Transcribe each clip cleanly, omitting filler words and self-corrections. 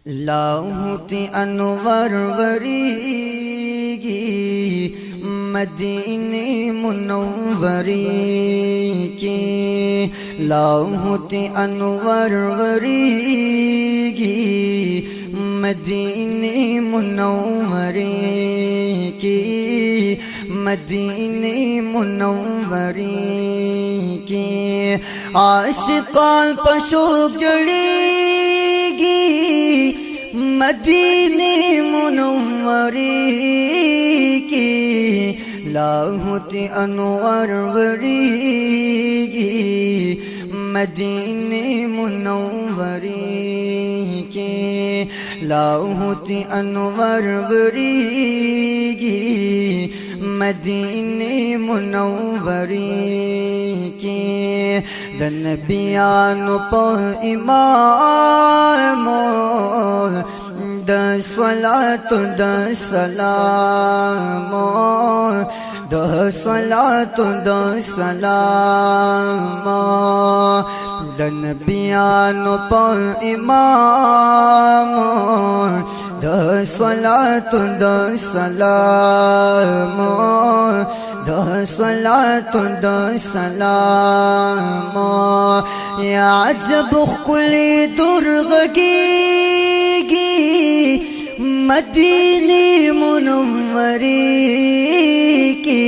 लाहौती अनवर वरीगी मदीने मुनव्वरी की। लाहौती अनवर वरीगी मदीने मुनव्वरी की। मदीने मुनव्वरी की आशिकान पशोक जड़ेगी मदीने मुनव्वरी की। लाहौती अनवर वरीगी मदीने मुनव्वरी की। लाहौती अनवर वरीगी मदीने मुनव्वरी की। दनबियानो पर इमामो दसलातो दसलामो दसलातो दसलामो। दनबियानो पर इमामो दसलातो दसलामो दसलातो दसलामो। या अजब खुली दुर्गगी मदीने मुनव्वरी की।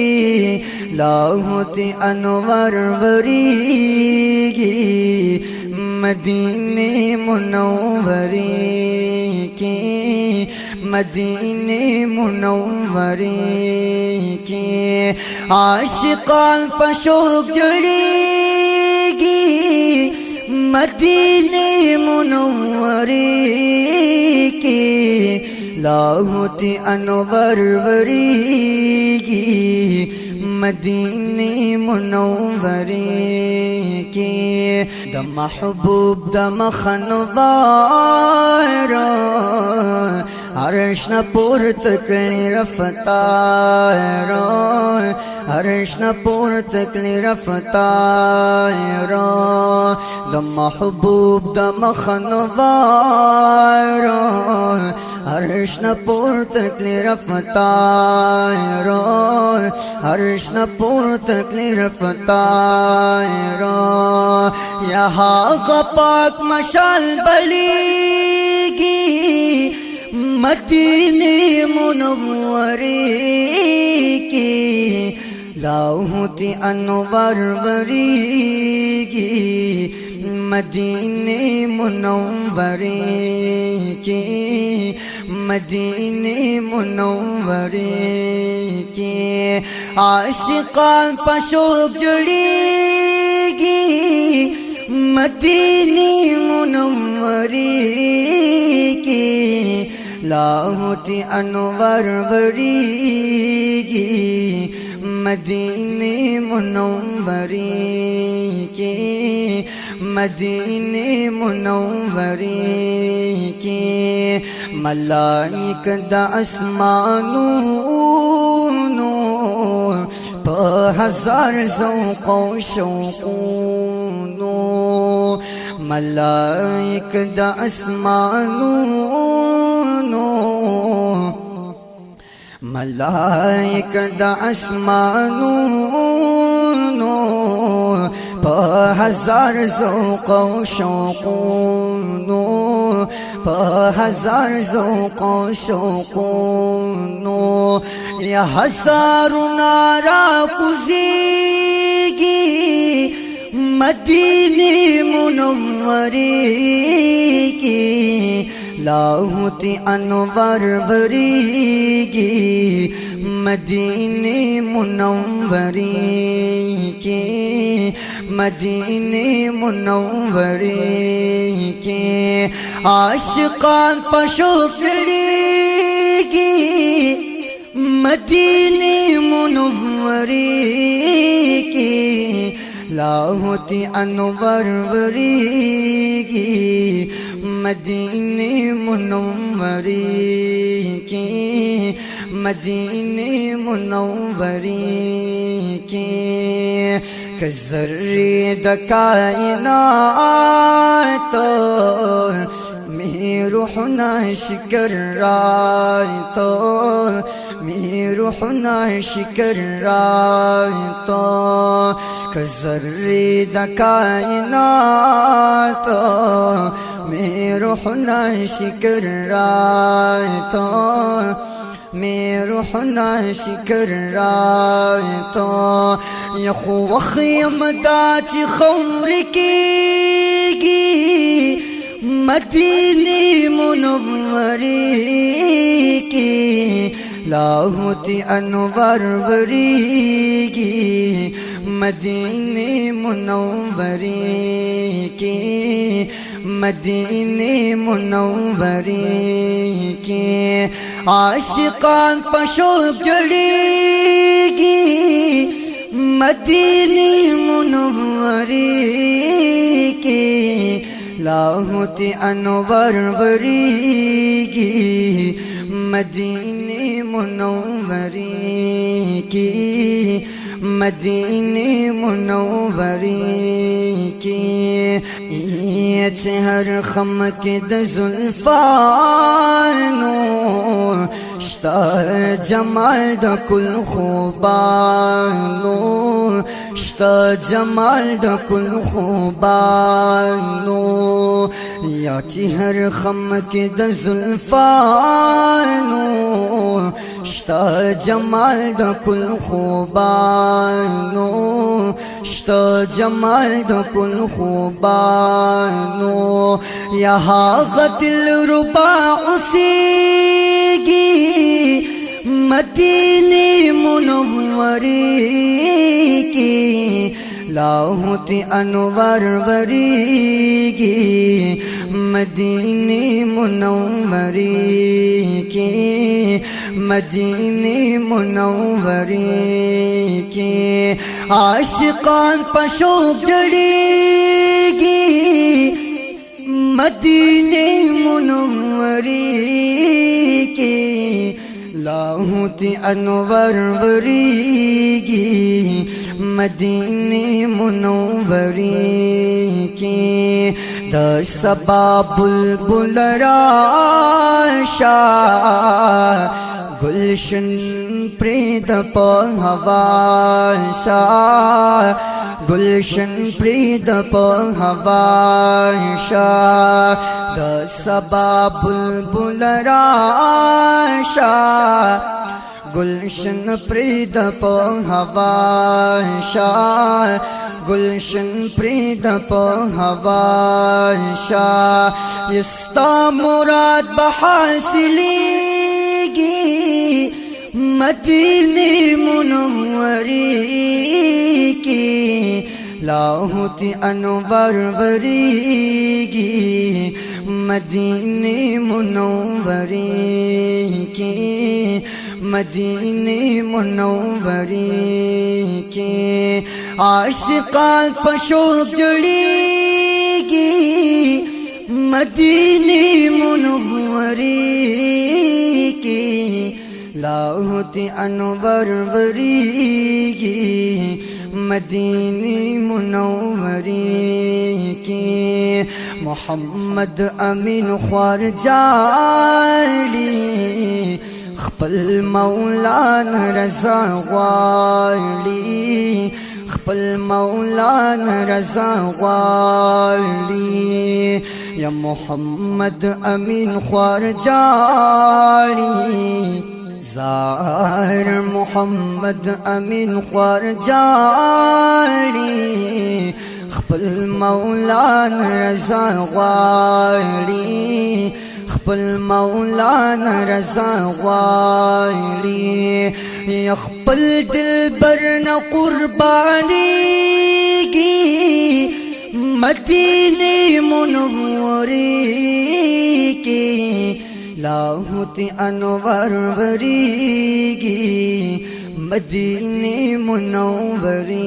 लाहौती अनवर वरीगी मदीने मुनव्वरी की। मदीने मुनव्वरी की आशिकान पशोक जड़ेगी मदीने मुनव्वरी की। लाहौती अनवर वरीगी मदीने मुनव्वरी की। द महबूब द मखनवारो अर्श न पुरत कली रफ्तारो अर्श न पुरत कली रफ्तारो। द महबूब द मखनवारो अर्श न पुरत कली रफ्तारो अर्श न पुरत कली रफ्तारो। यहाँ पाक मशाल बलेगी मदीने मुनव्वरी की। लाहौती अनवर वरीगी मदीने मुनव्वरी की। मदीने मुनव्वरी की आशिकान पशोक जड़ेगी मदीने मुनव्वरी की। लाहौती अनवर वरीगी मदीने मुनव्वरी की। मदीने मुनव्वरी की मलाइक द आसमानों हजार ज़ौक़ो शौक़ों। मलाइक द आसमानों मलाइक द आसमानों हजार ज़ौक़ो शौक़ों हजार ज़ौक़ो शौक़ों। या हज़ारों नारा कुज़ेगी मदीने मुनव्वरी की। लाहौती अनवर वरीगी मदीने मुनव्वरी की। मदीने मुनव्वरी की आशिकान पशोक जड़ेगी मदीने मुनव्वरी की। लाहौती अनवर वरीगी मदीने मुनव्वरी की। मदीने मुनव्वरी की ज़र्रे द कायनात روحنا شکر رائے تو روحنا شکر رائے تو کذری دا کائنات روحنا شکر رائے تو روحنا شکر رائے تو یخو وخیم داچ خور کی مدینی منوری کی لاہوتی انور وریگی مدینی منوری کی مدینی منوری کی عاشقان پشوق جڑیگی مدینی منوری کی لاہوتی انور وریگی مدینی منوری کی مدینی منوری کی ہر خم کے دزلفانو شتا جمال دا کل خوبانو شتا جمال دا کل خوبانو یا ہر خم کے دزلفانو شتا جمال دا کل خوبانو شتا جمال دا کل خوبانو یہاں غدل ربا اسیگی مدینی منوری کی لاہوتی انور وریگی مدینی منوری کی مدینی منوری کی عاشقان پشوق جڑیگی مدینی منوری کی لاہوتی انور وریگی مدینی منوری کی دا صبا بلبل راشا گلشن پرید پا ہواشا گلشن پرید پا ہواشا دا صبا بلبل راشا گلشن پرید پا ہواشا گلشن پرید پا ہواشا استا مراد بحاصلیگی مدینی منوری کی لاہوتی انور وریگی مدینی منوری کی مدینی منوری کی عاشقان پشوق جڑیگی مدینی منوری کی لاہوتی انور وریگی مدینی منوری کی محمد امین خوار جالی خپل مولانا رضا غوالی خپل مولانا رضا غوالی یا محمد امین خوار جالی زار محمد امین خوار جالی خپل مولانا رضا غوالی خپل مولانا رضا غوالی خپل دلبر نا قربانیگی مدینی منوری کی لاہوتی انور وریگی مدینی منوری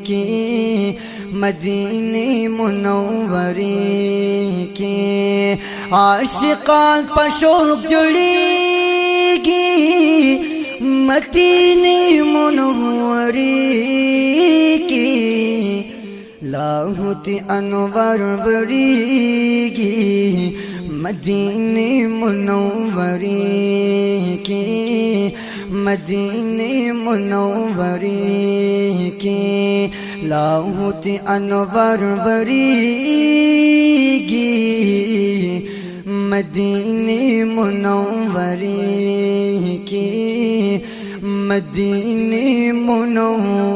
کی مدینی منوری کی عاشقان پشوق جڑیگی مدینی منوری کی لاہوتی انور وریگی मदीने मुनव्वरी की, मदीने मुनव्वरी की लाहुत अनवर बरीगी, मदीने मुनव्वरी की, मदीने मुनव्वरी